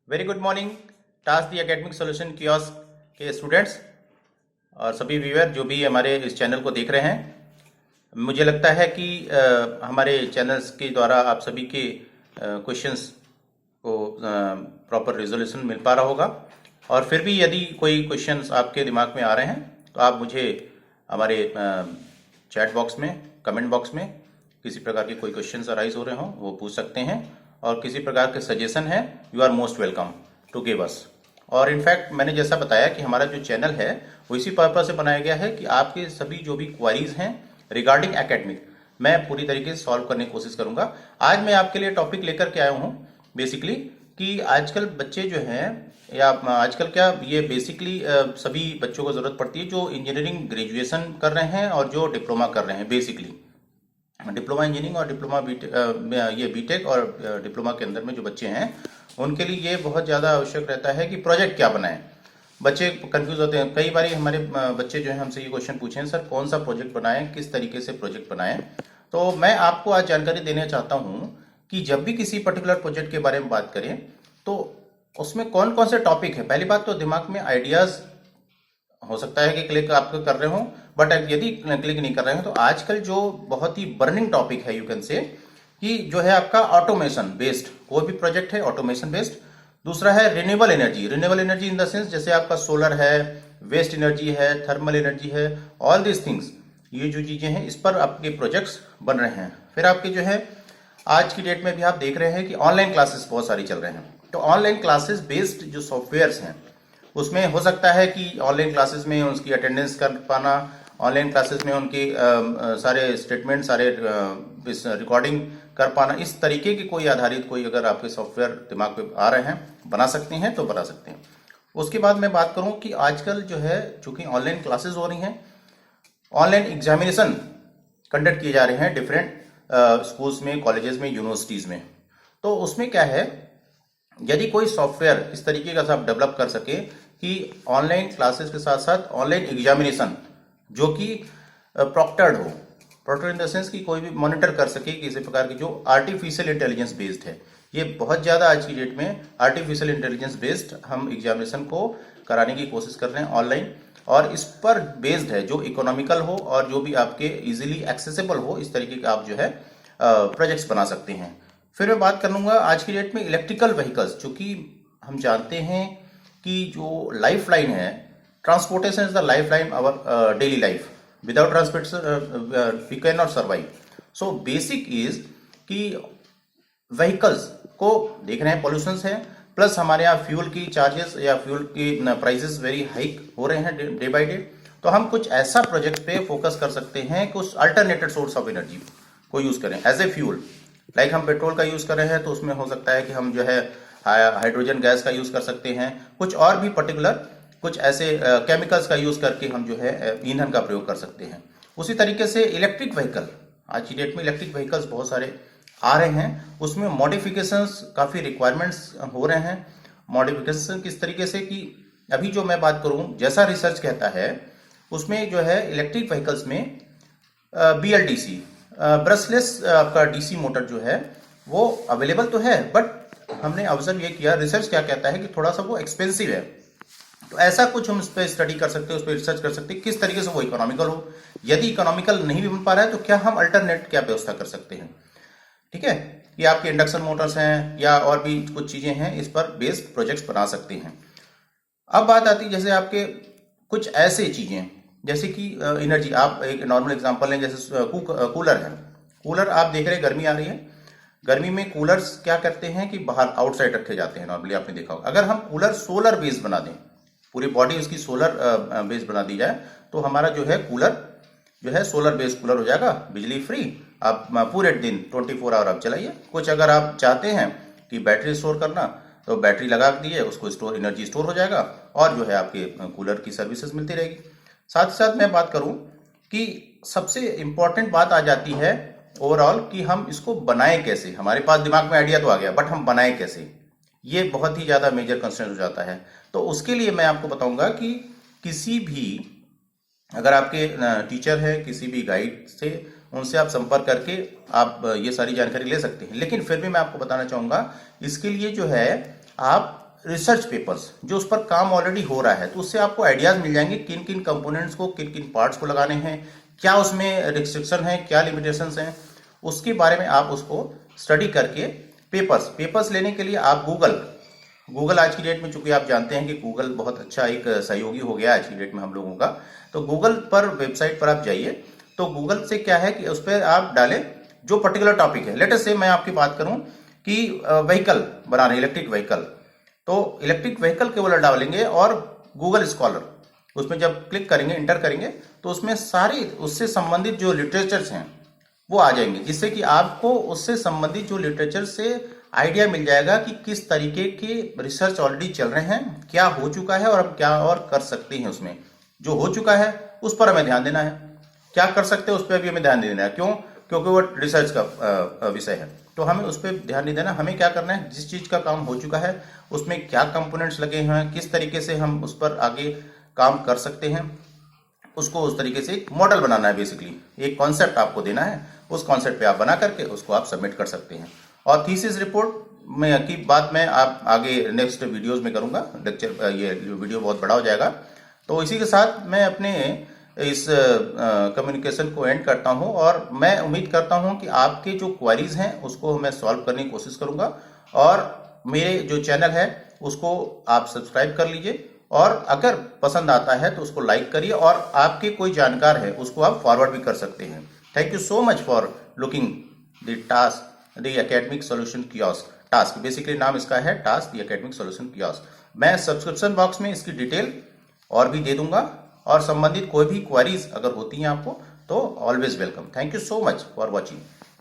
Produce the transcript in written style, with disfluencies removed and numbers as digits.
Very good morning task दी academic solution kiosk के students और सभी व्यूअर जो भी हमारे इस चैनल को देख रहे हैं। मुझे लगता है कि हमारे चैनल्स के द्वारा आप सभी के क्वेश्चंस को प्रॉपर रिजोल्यूशन मिल पा रहा होगा। और फिर भी यदि कोई क्वेश्चंस आपके दिमाग में आ रहे हैं तो आप मुझे हमारे चैट बॉक्स में, कमेंट बॉक्स में किसी प्रकार के कोई क्वेश्चंस अराइज हो रहे हों वो पूछ सकते हैं। और किसी प्रकार के सजेशन है, you are most welcome to give us. और इनफैक्ट मैंने जैसा बताया कि हमारा जो चैनल है वो इसी पर्पज से बनाया गया है कि आपके सभी जो भी क्वारीज हैं रिगार्डिंग एकेडमिक मैं पूरी तरीके से सॉल्व करने की कोशिश करूंगा। आज मैं आपके लिए टॉपिक लेकर के आया हूं बेसिकली कि आजकल बच्चे जो हैं या आजकल क्या ये बेसिकली सभी बच्चों को जरूरत पड़ती है जो इंजीनियरिंग ग्रेजुएशन कर रहे हैं और जो डिप्लोमा कर रहे हैं। बेसिकली डिप्लोमा इंजीनियरिंग और डिप्लोमा ये बीटेक और डिप्लोमा के अंदर में जो बच्चे हैं उनके लिए ये बहुत ज़्यादा आवश्यक रहता है कि प्रोजेक्ट क्या बनाएं। बच्चे कंफ्यूज होते हैं, कई बार हमारे बच्चे जो हैं हमसे ये क्वेश्चन पूछे हैं, सर कौन सा प्रोजेक्ट बनाएं, किस तरीके से प्रोजेक्ट बनाएं। तो मैं आपको आज जानकारी देना चाहता हूँ कि जब भी किसी पर्टिकुलर प्रोजेक्ट के बारे में बात करें तो उसमें कौन कौन से टॉपिक है। पहली बात तो दिमाग में आइडियाज हो सकता है कि क्लिक आप कर रहे हो, बट यदि क्लिक नहीं कर रहे हो तो आजकल जो बहुत ही बर्निंग टॉपिक है यू कैन से कि जो है आपका ऑटोमेशन बेस्ड कोई भी प्रोजेक्ट है ऑटोमेशन बेस्ड। दूसरा है renewable energy in the sense जैसे आपका सोलर है, वेस्ट एनर्जी है, थर्मल एनर्जी है, ऑल दिस थिंग्स, ये जो चीजें हैं इस पर आपके प्रोजेक्ट्स बन रहे हैं। फिर आपके जो है आज की डेट में भी आप देख रहे हैं कि ऑनलाइन क्लासेस बहुत सारी चल रहे हैं। तो ऑनलाइन क्लासेस बेस्ड जो सॉफ्टवेयर्स हैं उसमें हो सकता है कि ऑनलाइन क्लासेस में उसकी अटेंडेंस कर पाना, ऑनलाइन क्लासेस में उनके सारे स्टेटमेंट, सारे रिकॉर्डिंग कर पाना, इस तरीके की कोई आधारित कोई अगर आपके सॉफ्टवेयर दिमाग पे आ रहे हैं बना सकते हैं तो बना सकते हैं। उसके बाद मैं बात करूं कि आजकल जो है चूंकि ऑनलाइन क्लासेस हो रही हैं, ऑनलाइन एग्जामिनेशन कंडक्ट किए जा रहे हैं डिफरेंट स्कूल्स में, कॉलेजेस में, यूनिवर्सिटीज में। तो उसमें क्या है, यदि कोई सॉफ्टवेयर इस तरीके का आप डेवलप कर सके कि ऑनलाइन क्लासेस के साथ साथ ऑनलाइन एग्जामिनेशन जो कि प्रॉक्टर्ड हो, प्रॉक्टर इन द सेंस कि कोई भी मॉनिटर कर सके किसी प्रकार की जो आर्टिफिशियल इंटेलिजेंस बेस्ड है। ये बहुत ज़्यादा आज की डेट में आर्टिफिशियल इंटेलिजेंस बेस्ड हम एग्जामिनेशन को कराने की कोशिश कर रहे हैं ऑनलाइन, और इस पर बेस्ड है जो इकोनॉमिकल हो और जो भी आपके इजीली एक्सेसिबल हो, इस तरीके का आप जो है प्रोजेक्ट्स बना सकते हैं। फिर मैं बात कर लूँगा आज की डेट में इलेक्ट्रिकल व्हीकल्स, चूँकि हम जानते हैं कि जो लाइफ लाइन है, transportation is the life line our daily life, without transportation we can not survive. So basic is कि व्हीकल्स को देख रहे हैं पॉल्यूशन है, प्लस हमारे यहाँ फ्यूल की चार्जेस या फ्यूल की प्राइसेस वेरी हाइक हो रहे हैं डे बाई डे। तो हम कुछ ऐसा प्रोजेक्ट पे फोकस कर सकते हैं कि उस अल्टरनेटेड सोर्स ऑफ एनर्जी को यूज करें एज ए फ्यूल। लाइक हम पेट्रोल का यूज कर रहे हैं तो उसमें हो सकता है कि हम जो है हाइड्रोजन गैस का यूज कर सकते हैं, कुछ और भी पर्टिकुलर कुछ ऐसे केमिकल्स का यूज करके हम जो है ईंधन का प्रयोग कर सकते हैं। उसी तरीके से इलेक्ट्रिक व्हीकल, आज की डेट में इलेक्ट्रिक व्हीकल्स बहुत सारे आ रहे हैं, उसमें मॉडिफिकेशंस काफी रिक्वायरमेंट्स हो रहे हैं। मॉडिफिकेशन किस तरीके से कि अभी जो मैं बात करूं जैसा रिसर्च कहता है उसमें जो है इलेक्ट्रिक व्हीकल्स में BLDC ब्रशलेस आपका DC मोटर जो है वो अवेलेबल तो है, बट हमने ऑब्जर्व ये किया, रिसर्च क्या कहता है कि थोड़ा सा वो एक्सपेंसिव है। तो ऐसा कुछ हम उस पर स्टडी कर सकते हैं, उस पर रिसर्च कर सकते हैं किस तरीके से वो इकोनॉमिकल हो। यदि इकोनॉमिकल नहीं भी बन पा रहा है तो क्या हम अल्टरनेट क्या व्यवस्था कर सकते हैं। ठीक है, ये आपके इंडक्शन मोटर्स हैं या और भी कुछ चीजें हैं, इस पर बेस्ड प्रोजेक्ट्स बना सकते हैं। अब बात आती है जैसे आपके कुछ ऐसे चीजें जैसे कि एनर्जी, आप एक नॉर्मल एग्जांपल लें जैसे कूलर है। कूलर आप देख रहे हैं गर्मी आ रही है, गर्मी में कूलर्स क्या करते हैं कि बाहर आउटसाइड रखे जाते हैं, नॉर्मली आपने देखा होगा। अगर हम कूलर सोलर बेस्ड बना दें, पूरी बॉडी उसकी सोलर बेस्ड बना दी जाए तो हमारा जो है कूलर जो है सोलर बेस्ड कूलर हो जाएगा, बिजली फ्री, आप पूरे दिन 24 आवर आप चलाइए। कुछ अगर आप चाहते हैं कि बैटरी स्टोर करना तो बैटरी लगा दिए, उसको स्टोर एनर्जी स्टोर हो जाएगा और जो है आपके कूलर की सर्विसेज मिलती रहेगी। साथ ही साथ मैं बात करूं कि सबसे इंपॉर्टेंट बात आ जाती है ओवरऑल कि हम इसको बनाएं कैसे। हमारे पास दिमाग में आइडिया तो आ गया, बट हम बनाएं कैसे, ये बहुत ही ज्यादा मेजर कंसर्न हो जाता है। तो उसके लिए मैं आपको बताऊंगा कि किसी भी अगर आपके टीचर है, किसी भी गाइड से उनसे आप संपर्क करके आप ये सारी जानकारी ले सकते हैं। लेकिन फिर भी मैं आपको बताना चाहूंगा इसके लिए जो है आप रिसर्च पेपर्स जो उस पर काम ऑलरेडी हो रहा है, तो उससे आपको आइडियाज मिल जाएंगे किन किन कंपोनेंट्स को, किन किन पार्ट्स को लगाने हैं, क्या उसमें रिस्ट्रिक्शन है, क्या लिमिटेशंस हैं, उसके बारे में आप उसको स्टडी करके पेपर्स लेने के लिए आप गूगल आज की डेट में, चूंकि आप जानते हैं कि गूगल बहुत अच्छा एक सहयोगी हो गया आज की डेट में हम लोगों का, तो गूगल पर वेबसाइट पर आप जाइए, तो गूगल से क्या है कि उस पर आप डालें जो पर्टिकुलर टॉपिक है। लेट अस से मैं आपकी बात करूं कि व्हीकल बना रहे, इलेक्ट्रिक व्हीकल, तो इलेक्ट्रिक व्हीकल केवल डालेंगे और गूगल स्कॉलर उसमें जब क्लिक करेंगे, इंटर करेंगे, तो उसमें सारी उससे संबंधित जो लिटरेचर्स हैं वो आ जाएंगे, जिससे कि आपको उससे संबंधित जो लिटरेचर से आइडिया मिल जाएगा कि किस तरीके के रिसर्च ऑलरेडी चल रहे हैं, क्या हो चुका है और अब क्या और कर सकते हैं। उसमें जो हो चुका है उस पर हमें ध्यान देना है, क्या कर सकते हैं उस पर भी हमें ध्यान देना है। क्यों? क्योंकि वो रिसर्च का विषय है, तो हमें उस पर ध्यान नहीं देना। हमें क्या करना है, जिस चीज का काम हो चुका है उसमें क्या कंपोनेंट्स लगे हुए हैं, किस तरीके से हम उस पर आगे काम कर सकते हैं, उसको उस तरीके से एक मॉडल बनाना है। बेसिकली एक कॉन्सेप्ट आपको देना है, उस कॉन्सेप्ट पे आप बना करके उसको आप सबमिट कर सकते हैं। और थीसिस रिपोर्ट में की बात मैं आप आगे नेक्स्ट वीडियोस में करूंगा, लेक्चर ये वीडियो बहुत बड़ा हो जाएगा। तो इसी के साथ मैं अपने इस कम्युनिकेशन को एंड करता हूं, और मैं उम्मीद करता हूं कि आपके जो क्वेरीज हैं उसको मैं सॉल्व करने की कोशिश करूंगा। और मेरे जो चैनल है उसको आप सब्सक्राइब कर लीजिए, और अगर पसंद आता है तो उसको लाइक करिए, और आपके कोई जानकार है उसको आप फॉरवर्ड भी कर सकते हैं। Thank you so much for looking the task the academic solution kiosk. Task basically नाम इसका है, task the academic solution kiosk. मैं सब्सक्रिप्शन बॉक्स में इसकी डिटेल और भी दे दूंगा, और संबंधित कोई भी क्वेरीज अगर होती हैं आपको तो always welcome. Thank you so much for watching.